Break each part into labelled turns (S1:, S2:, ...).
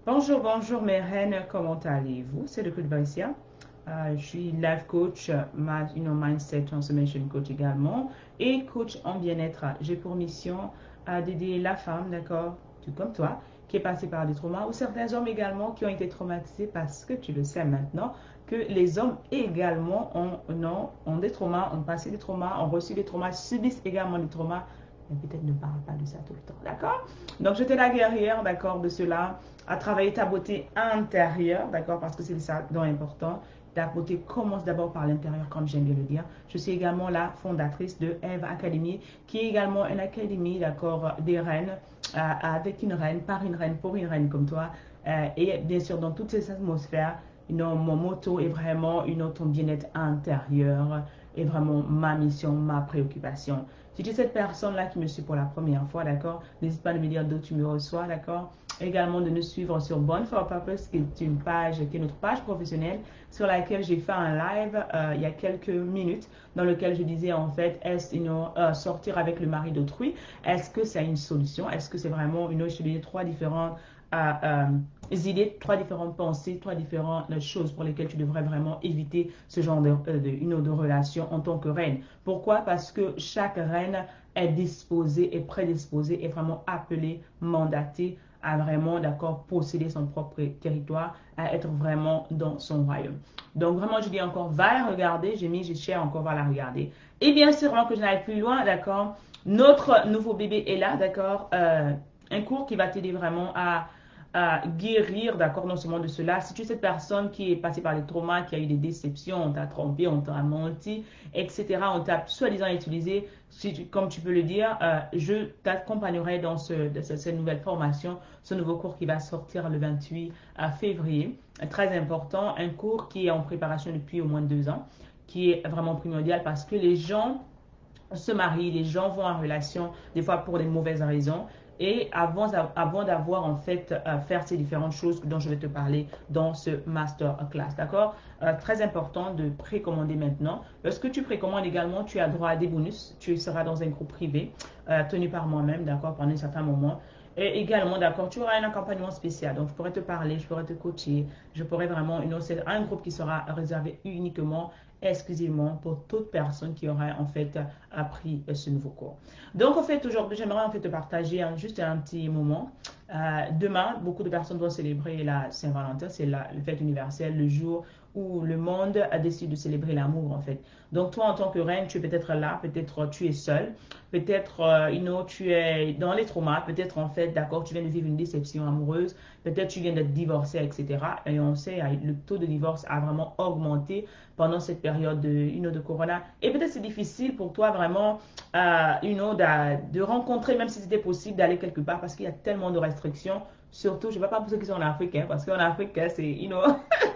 S1: Bonjour, bonjour mes reines, comment allez-vous? C'est le coup de Vaïsia. Je suis life coach, mindset transformation coach également et coach en bien-être. J'ai pour mission d'aider la femme, d'accord, tout comme toi, qui est passée par des traumas ou certains hommes également qui ont été traumatisés parce que tu le sais maintenant que les hommes également ont des traumas, ont passé des traumas, ont reçu des traumas, subissent également des traumas, mais peut-être ne parle pas de ça tout le temps, d'accord? Donc, j'étais la guerrière, d'accord, de cela, à travailler ta beauté intérieure, d'accord, parce que c'est ça dont important. Ta beauté commence d'abord par l'intérieur, comme j'aime bien le dire. Je suis également la fondatrice de Eve Academy, qui est également une académie, d'accord, des reines, avec une reine, par une reine, pour une reine comme toi. Et bien sûr, dans toutes ces atmosphères, mon motto est vraiment ton bien-être intérieur est vraiment ma mission, ma préoccupation. Si tu es cette personne-là qui me suit pour la première fois, d'accord, n'hésite pas à me dire d'où tu me reçois, d'accord. Également de nous suivre sur Born for a Purpose, qui est une page, qui est notre page professionnelle, sur laquelle j'ai fait un live il y a quelques minutes, dans lequel je disais en fait, est-ce sortir avec le mari d'autrui, est-ce que c'est une solution, est-ce que c'est vraiment une autre, je te trois différentes idées, trois différentes pensées, trois différentes choses pour lesquelles tu devrais vraiment éviter ce genre de relation en tant que reine. Pourquoi? Parce que chaque reine est disposée, est prédisposée, est vraiment appelée, mandatée à vraiment, d'accord, posséder son propre territoire, à être vraiment dans son royaume. Donc vraiment, je dis encore, va la regarder, j'ai cher encore, va la regarder. Et bien sûr, avant que je n'aille plus loin, d'accord, notre nouveau bébé est là, d'accord, un cours qui va t'aider vraiment à guérir, d'accord, non seulement de cela. Si tu es cette personne qui est passée par les traumas, qui a eu des déceptions, on t'a trompé, on t'a menti, etc., on t'a soi-disant utilisé, comme tu peux le dire, je t'accompagnerai dans cette nouvelle formation, ce nouveau cours qui va sortir le 28 février. Très important, un cours qui est en préparation depuis au moins 2 ans, qui est vraiment primordial parce que les gens se marient, les gens vont en relation, des fois pour des mauvaises raisons. Et avant d'avoir en fait faire ces différentes choses dont je vais te parler dans ce master class, d'accord? Très important de précommander maintenant. Lorsque tu précommandes également, tu as droit à des bonus. Tu seras dans un groupe privé tenu par moi-même, d'accord, pendant un certain moment. Et également, d'accord, tu auras un accompagnement spécial. Donc, je pourrais te parler, je pourrais te coacher, je pourrais vraiment, c'est un groupe qui sera réservé uniquement exclusivement pour toute personne qui aura en fait appris ce nouveau cours. Donc en fait aujourd'hui j'aimerais en fait te partager juste un petit moment. Demain beaucoup de personnes vont célébrer la Saint-Valentin, c'est la fête universelle, le jour où le monde a décidé de célébrer l'amour en fait. Donc toi en tant que reine tu es peut-être là, peut-être tu es seule, peut-être tu es dans les traumas, peut-être en fait d'accord tu viens de vivre une déception amoureuse, peut-être tu viens d'être divorcé etc. Et on sait le taux de divorce a vraiment augmenté pendant cette période de corona. Et peut-être c'est difficile pour toi vraiment de rencontrer, même si c'était possible, d'aller quelque part parce qu'il y a tellement de restrictions. Surtout, je ne sais pas pour ceux qui sont en Afrique, hein, parce qu'en Afrique, c'est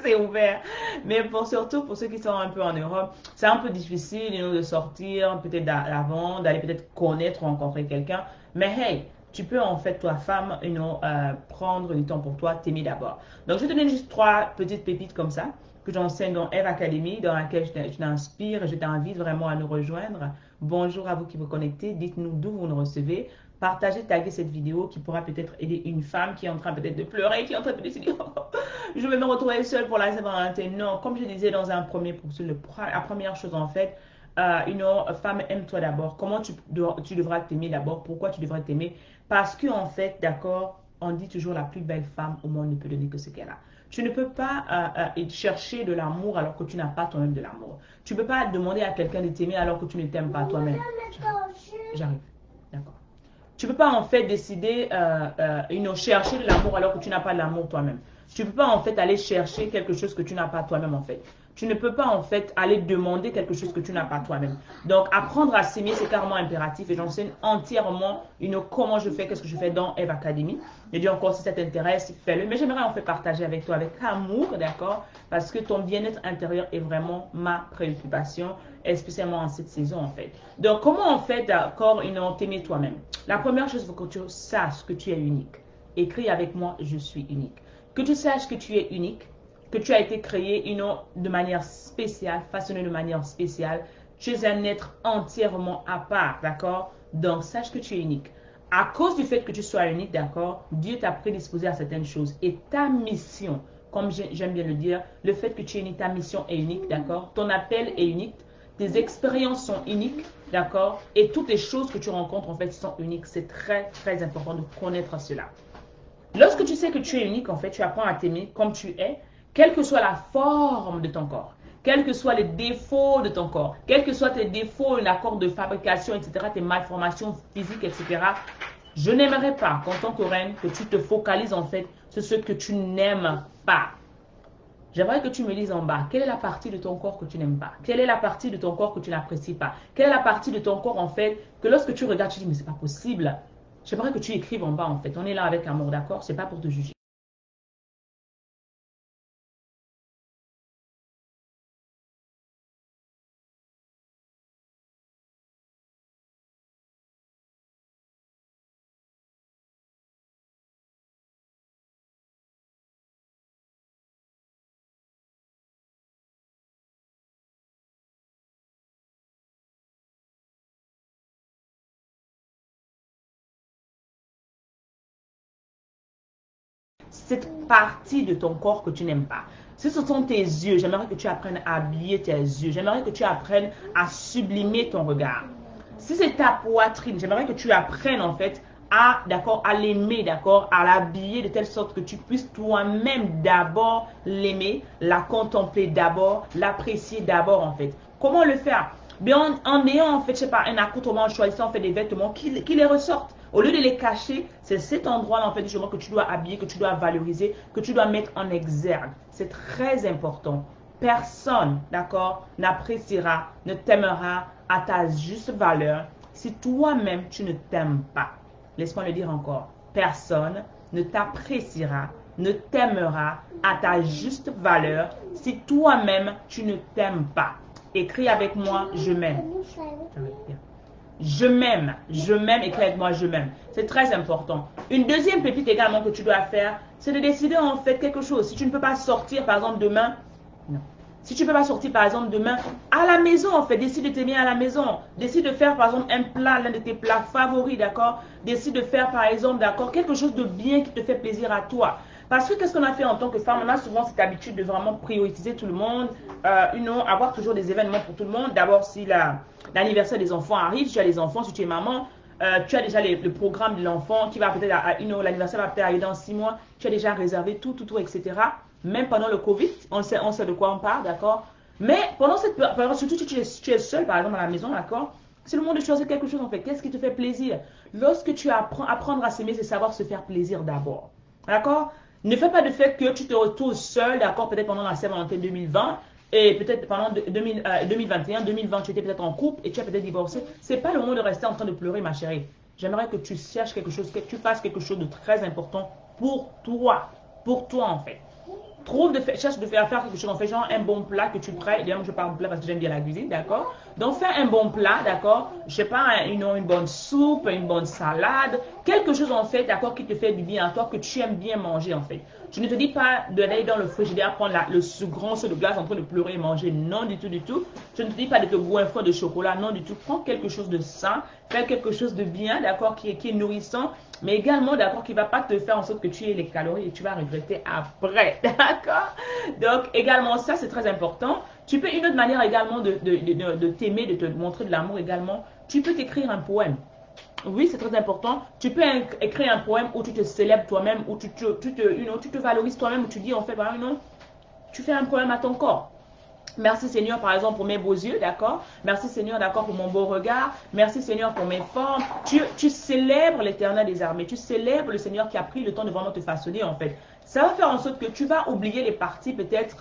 S1: c'est ouvert. Mais surtout pour ceux qui sont un peu en Europe, c'est un peu difficile de sortir peut-être d'avant, d'aller peut-être connaître ou rencontrer quelqu'un. Mais hey, tu peux en fait, toi, femme, prendre du temps pour toi, t'aimer d'abord. Donc, je vais te donner juste trois petites pépites comme ça que j'enseigne dans Eve Academy, dans laquelle je t'inspire et je t'invite vraiment à nous rejoindre. Bonjour à vous qui vous connectez, dites-nous d'où vous nous recevez. Partagez, taguez cette vidéo qui pourra peut-être aider une femme qui est en train peut-être de pleurer, qui est en train de se dire je vais me retrouver seule pour la Saint-Valentin. Non, comme je disais dans un premier poursuit, la première chose en fait, une femme, aime-toi d'abord. Comment tu devras t'aimer d'abord? Pourquoi tu devrais t'aimer? Parce que en fait, d'accord, on dit toujours la plus belle femme au monde ne peut donner que ce qu'elle a. Tu ne peux pas chercher de l'amour alors que tu n'as pas toi-même de l'amour. Tu ne peux pas demander à quelqu'un de t'aimer alors que tu ne t'aimes pas toi-même. J'arrive. D'accord. Tu ne peux pas en fait décider, chercher de l'amour alors que tu n'as pas de l'amour toi-même. Tu ne peux pas en fait aller chercher quelque chose que tu n'as pas toi-même en fait. Tu ne peux pas en fait aller demander quelque chose que tu n'as pas toi-même. Donc apprendre à s'aimer c'est carrément impératif et j'enseigne entièrement comment je fais, qu'est-ce que je fais dans Eve Academy. Je dis encore si ça t'intéresse, fais-le. Mais j'aimerais en fait partager avec toi avec amour, d'accord? Parce que ton bien-être intérieur est vraiment ma préoccupation, spécialement en cette saison en fait. Donc comment en fait d'accord, t'aimer toi-même? La première chose, il faut que tu saches que tu es unique. Écris avec moi, je suis unique. Que tu saches que tu es unique, que tu as été créé de manière spéciale, façonné de manière spéciale. Tu es un être entièrement à part, d'accord? Donc, sache que tu es unique. À cause du fait que tu sois unique, d'accord, Dieu t'a prédisposé à certaines choses. Et ta mission, comme j'aime bien le dire, le fait que tu es unique, ta mission est unique, d'accord? Ton appel est unique, tes expériences sont uniques, d'accord? Et toutes les choses que tu rencontres, en fait, sont uniques. C'est très, très important de connaître cela. Lorsque tu sais que tu es unique, en fait, tu apprends à t'aimer comme tu es, quelle que soit la forme de ton corps, quels que soient les défauts de ton corps, quels que soient tes défauts, un accord de fabrication, etc., tes malformations physiques, etc., je n'aimerais pas qu'en tant que reine, que tu te focalises en fait sur ce que tu n'aimes pas. J'aimerais que tu me dises en bas, quelle est la partie de ton corps que tu n'aimes pas? Quelle est la partie de ton corps que tu n'apprécies pas? Quelle est la partie de ton corps en fait que lorsque tu regardes, tu dis mais c'est pas possible. J'aimerais que tu écrives en bas en fait. On est là avec amour, d'accord? C'est pas pour te juger. Cette partie de ton corps que tu n'aimes pas. Si ce sont tes yeux, j'aimerais que tu apprennes à habiller tes yeux. J'aimerais que tu apprennes à sublimer ton regard. Si c'est ta poitrine, j'aimerais que tu apprennes en fait à, d'accord, à l'aimer, d'accord, à l'habiller de telle sorte que tu puisses toi-même d'abord l'aimer, la contempler d'abord, l'apprécier d'abord en fait. Comment le faire? Bien, en ayant en fait, je sais pas, un accoutrement, en choisissant en fait des vêtements qui les ressortent. Au lieu de les cacher, c'est cet endroit-là en fait justement que tu dois habiller, que tu dois valoriser, que tu dois mettre en exergue. C'est très important. Personne, d'accord, n'appréciera, ne t'aimera à ta juste valeur si toi-même tu ne t'aimes pas. Laisse-moi le dire encore. Personne ne t'appréciera, ne t'aimera à ta juste valeur si toi-même tu ne t'aimes pas. Écris avec moi, je m'aime. Je m'aime, écris avec moi, je m'aime. C'est très important. Une deuxième pépite également que tu dois faire, c'est de décider en fait quelque chose. Si tu ne peux pas sortir par exemple demain, non. Si tu ne peux pas sortir par exemple demain, à la maison en fait, décide de t'aimer à la maison. Décide de faire par exemple un plat, l'un de tes plats favoris, d'accord? Décide de faire par exemple, d'accord, quelque chose de bien qui te fait plaisir à toi. Parce que qu'est-ce qu'on a fait en tant que femme? On a souvent cette habitude de vraiment prioriser tout le monde, avoir toujours des événements pour tout le monde. D'abord, si l'anniversaire des enfants arrive, tu as les enfants, si tu es maman, tu as déjà le programme de l'enfant qui va peut-être, l'anniversaire va peut-être arriver dans 6 mois, tu as déjà réservé tout, etc. Même pendant le Covid, on sait de quoi on parle, d'accord? Mais pendant cette période, surtout si tu es seul, par exemple, à la maison, d'accord? C'est le moment de choisir quelque chose, en fait. Qu'est-ce qui te fait plaisir? Lorsque tu apprendre à s'aimer, c'est savoir se faire plaisir d'abord. D'accord? Ne fais pas de fait que tu te retrouves seul, d'accord, peut-être pendant la Saint-Valentin 2020, et peut-être pendant 2021, 2020, tu étais peut-être en couple et tu as peut-être divorcé. C'est pas le moment de rester en train de pleurer, ma chérie. J'aimerais que tu cherches quelque chose, que tu fasses quelque chose de très important pour toi en fait. Cherche de faire quelque chose, en fait, genre un bon plat que tu prêtes. D'ailleurs, je parle de plat parce que j'aime bien la cuisine, d'accord? Donc, fais un bon plat, d'accord? Je sais pas, une bonne soupe, une bonne salade, quelque chose, en fait, d'accord, qui te fait du bien à toi, que tu aimes bien manger, en fait. Je ne te dis pas d'aller dans le frigidaire prendre le grand seau de glace en train de pleurer et manger. Non, du tout, du tout. Je ne te dis pas de te goinfrer de chocolat. Non, du tout. Prends quelque chose de sain. Fais quelque chose de bien, d'accord, qui est nourrissant. Mais également, d'accord, qui ne va pas te faire en sorte que tu aies les calories et tu vas regretter après. D'accord? Donc, également, ça, c'est très important. Tu peux, une autre manière également de t'aimer, de te montrer de l'amour également, tu peux t'écrire un poème. Oui, c'est très important. Tu peux écrire un poème où tu te célèbres toi-même, où tu te valorises toi-même, où tu dis en fait, bah, non, tu fais un poème à ton corps. Merci Seigneur, par exemple, pour mes beaux yeux, d'accord? Merci Seigneur, d'accord, pour mon beau regard. Merci Seigneur pour mes formes. Tu célèbres l'Éternel des armées. Tu célèbres le Seigneur qui a pris le temps de vraiment te façonner, en fait. Ça va faire en sorte que tu vas oublier les parties peut-être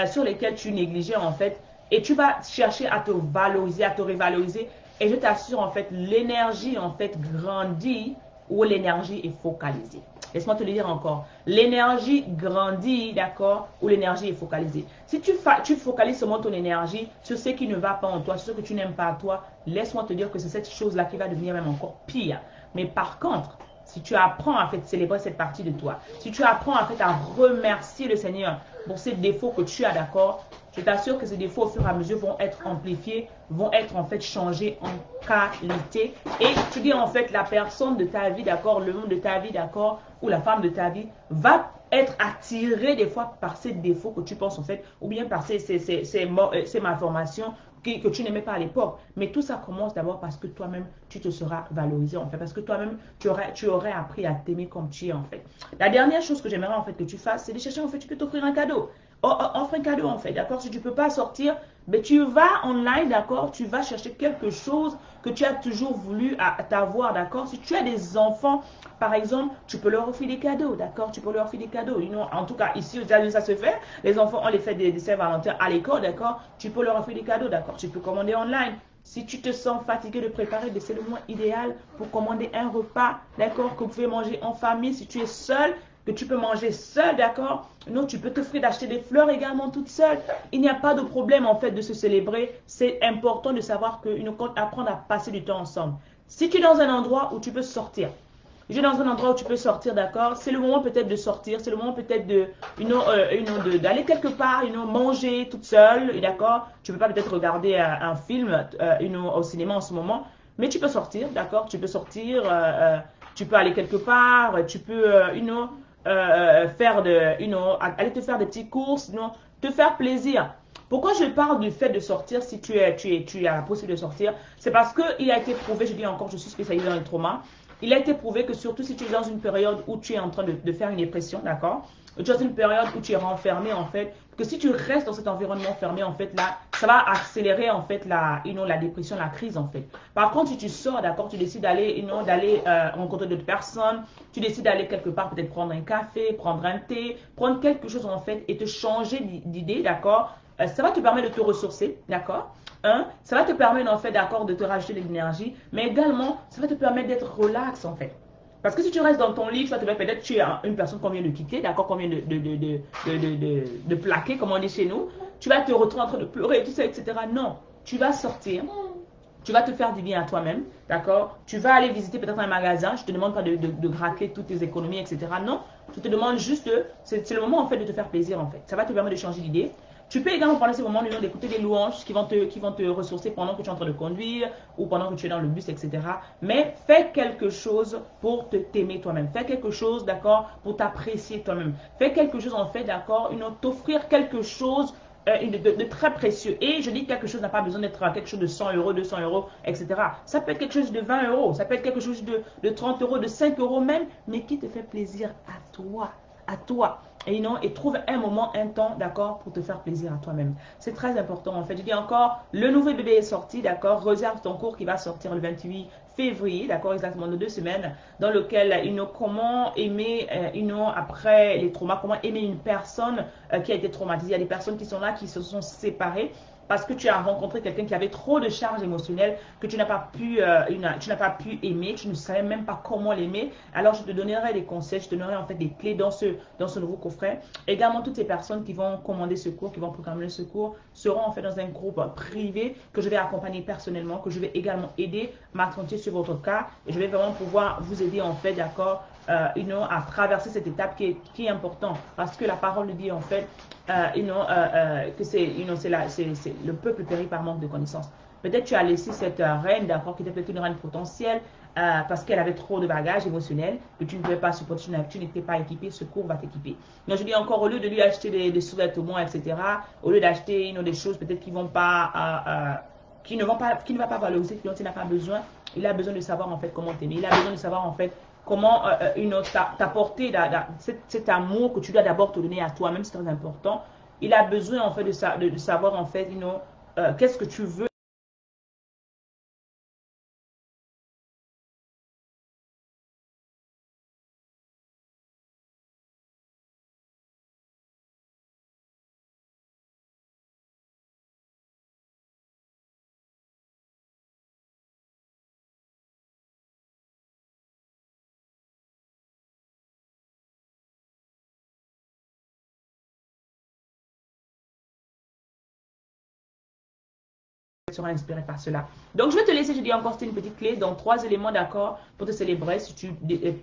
S1: sur lesquelles tu négligeais, en fait. Et tu vas chercher à te valoriser, à te révaloriser. Et je t'assure, en fait, l'énergie, en fait, grandit où l'énergie est focalisée. Laisse-moi te le dire encore. L'énergie grandit, d'accord, où l'énergie est focalisée. Si tu focalises seulement ton énergie sur ce qui ne va pas en toi, sur ce que tu n'aimes pas à toi, laisse-moi te dire que c'est cette chose-là qui va devenir même encore pire. Mais par contre, si tu apprends à fait célébrer cette partie de toi, si tu apprends en fait à remercier le Seigneur pour ces défauts que tu as, d'accord, je t'assure que ces défauts au fur et à mesure vont être amplifiés, vont être en fait changés en qualité. Et tu dis en fait la personne de ta vie, d'accord, le monde de ta vie, d'accord, ou la femme de ta vie va être attirée des fois par ces défauts que tu penses en fait, ou bien par ces malformations que tu n'aimais pas à l'époque. Mais tout ça commence d'abord parce que toi-même, tu te seras valorisé en fait, parce que toi-même, tu aurais appris à t'aimer comme tu es en fait. La dernière chose que j'aimerais en fait que tu fasses, c'est de chercher en fait, tu peux t'offrir un cadeau. Offre un cadeau en fait, d'accord? Si tu ne peux pas sortir, mais tu vas online, d'accord? Tu vas chercher quelque chose que tu as toujours voulu t'avoir, d'accord? Si tu as des enfants, par exemple, tu peux leur offrir des cadeaux, d'accord? Tu peux leur offrir des cadeaux. En tout cas, ici aux États-Unis, ça se fait. Les enfants, on les fait des Saint-Valentin à l'école, d'accord? Tu peux leur offrir des cadeaux, d'accord? Tu peux commander online. Si tu te sens fatigué de préparer, c'est le moment idéal pour commander un repas, d'accord? Que vous pouvez manger en famille. Si tu es seul, que tu peux manger seul, d'accord? Non, tu peux t'offrir d'acheter des fleurs également toute seule. Il n'y a pas de problème en fait de se célébrer. C'est important de savoir que apprendre à passer du temps ensemble. Si tu es dans un endroit où tu peux sortir, dans un endroit où tu peux sortir, d'accord? C'est le moment peut-être de sortir, c'est le moment peut-être d'aller quelque part, manger toute seule, d'accord? Tu peux pas peut-être regarder un film au cinéma en ce moment, mais tu peux sortir, d'accord? Tu peux sortir, tu peux aller quelque part, tu peux, aller te faire des petites courses, te faire plaisir. Pourquoi je parle du fait de sortir si tu as la possibilité de sortir? C'est parce qu'il a été prouvé, je dis encore, je suis spécialisée dans le trauma. Il a été prouvé que surtout si tu es dans une période où tu es en train de faire une dépression, d'accord? Tu es dans une période où tu es renfermé, en fait, que si tu restes dans cet environnement fermé, en fait, là, ça va accélérer, en fait, la dépression, la crise, en fait. Par contre, si tu sors, d'accord, tu décides d'aller, rencontrer d'autres personnes, tu décides d'aller quelque part, peut-être prendre un café, prendre un thé, prendre quelque chose, en fait, et te changer d'idée, d'accord? Ça va te permettre de te ressourcer, d'accord? Ça va te permettre en fait d'accord de te rajouter de l'énergie, mais également ça va te permettre d'être relax en fait. Parce que si tu restes dans ton lit, tu vas te peut-être tu es une personne qu'on vient de quitter, d'accord, qu'on vient de plaquer, comme on dit chez nous, tu vas te retrouver en train de pleurer, tout ça, etc. Non, tu vas sortir, tu vas te faire du bien à toi-même, d'accord? Tu vas aller visiter peut-être un magasin, je ne te demande pas de gratter toutes tes économies, etc. Non, je te demande juste, c'est le moment en fait de te faire plaisir en fait. Ça va te permettre de changer d'idée. Tu peux également prendre ces moments d'écouter des louanges qui vont te ressourcer pendant que tu es en train de conduire ou pendant que tu es dans le bus, etc. Mais fais quelque chose pour t'aimer toi-même. Fais quelque chose, d'accord, pour t'apprécier toi-même. Fais quelque chose en fait, d'accord, t'offrir quelque chose de très précieux. Et je dis quelque chose n'a pas besoin d'être quelque chose de 100 euros, 200 euros, etc. Ça peut être quelque chose de 20 euros, ça peut être quelque chose de 30 euros, de 5 euros même, mais qui te fait plaisir à toi. À toi. Et trouve un moment, un temps, d'accord, pour te faire plaisir à toi-même. C'est très important en fait. Je dis encore, le nouveau bébé est sorti, d'accord. Réserve ton cours qui va sortir le 28 février, d'accord, exactement dans 2 semaines, dans lequel, comment aimer, après les traumas, comment aimer une personne qui a été traumatisée. Il y a des personnes qui sont là, qui se sont séparées parce que tu as rencontré quelqu'un qui avait trop de charges émotionnelles que tu n'as pas pu aimer, tu ne savais même pas comment l'aimer. Alors je te donnerai des conseils, je te donnerai en fait des clés dans ce nouveau coffret. Également, toutes ces personnes qui vont commander ce cours, qui vont programmer le secours, seront en fait dans un groupe privé que je vais accompagner personnellement, que je vais également aider, m'attentir sur votre cas, et je vais vraiment pouvoir vous aider en fait, d'accord, à traverser cette étape qui est importante, parce que la parole dit en fait que c'est le peuple périt par manque de connaissances. Peut-être tu as laissé cette reine, d'accord, qui était peut-être une reine potentielle, parce qu'elle avait trop de bagages émotionnels que tu ne pouvais pas supporter, tu n'étais pas équipé, ce cours va t'équiper. Donc je dis encore, au lieu de lui acheter des sous-vêtements, etc., au lieu d'acheter des choses peut-être qui vont pas, qui ne va pas valoriser, dont il n'a pas besoin, il a besoin de savoir en fait comment t'aimer, il a besoin de savoir en fait comment t'apporter cet amour que tu dois d'abord te donner à toi, même c'est très important. Il a besoin en fait de savoir en fait, qu'est-ce que tu veux seras inspiré par cela. Donc, je vais te laisser, je dis encore, c'était une petite clé, donc 3 éléments, d'accord, pour te célébrer si tu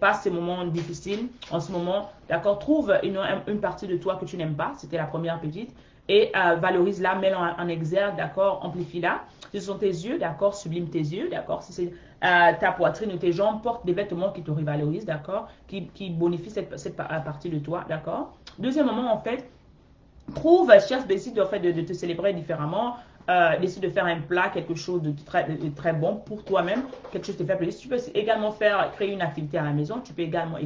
S1: passes ces moments difficiles en ce moment, d'accord. Trouve une partie de toi que tu n'aimes pas, c'était la première petite, et valorise-la, mets-la en exergue, d'accord, amplifie-la. Si ce sont tes yeux, d'accord, sublime tes yeux, d'accord. Si c'est ta poitrine ou tes jambes, porte des vêtements qui te revalorisent, d'accord, qui bonifient cette partie de toi, d'accord. Deuxièmement, en fait, cherche, décide en fait, de te célébrer différemment. Décide de faire un plat, quelque chose de très bon pour toi-même, quelque chose qui te fait plaisir. Tu peux également créer une activité à la maison. Tu peux également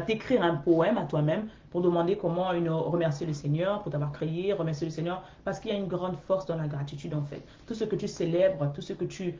S1: t'écrire un poème à toi-même pour demander comment remercier le Seigneur pour t'avoir créé, remercier le Seigneur parce qu'il y a une grande force dans la gratitude en fait. Tout ce que tu célèbres, tout ce que tu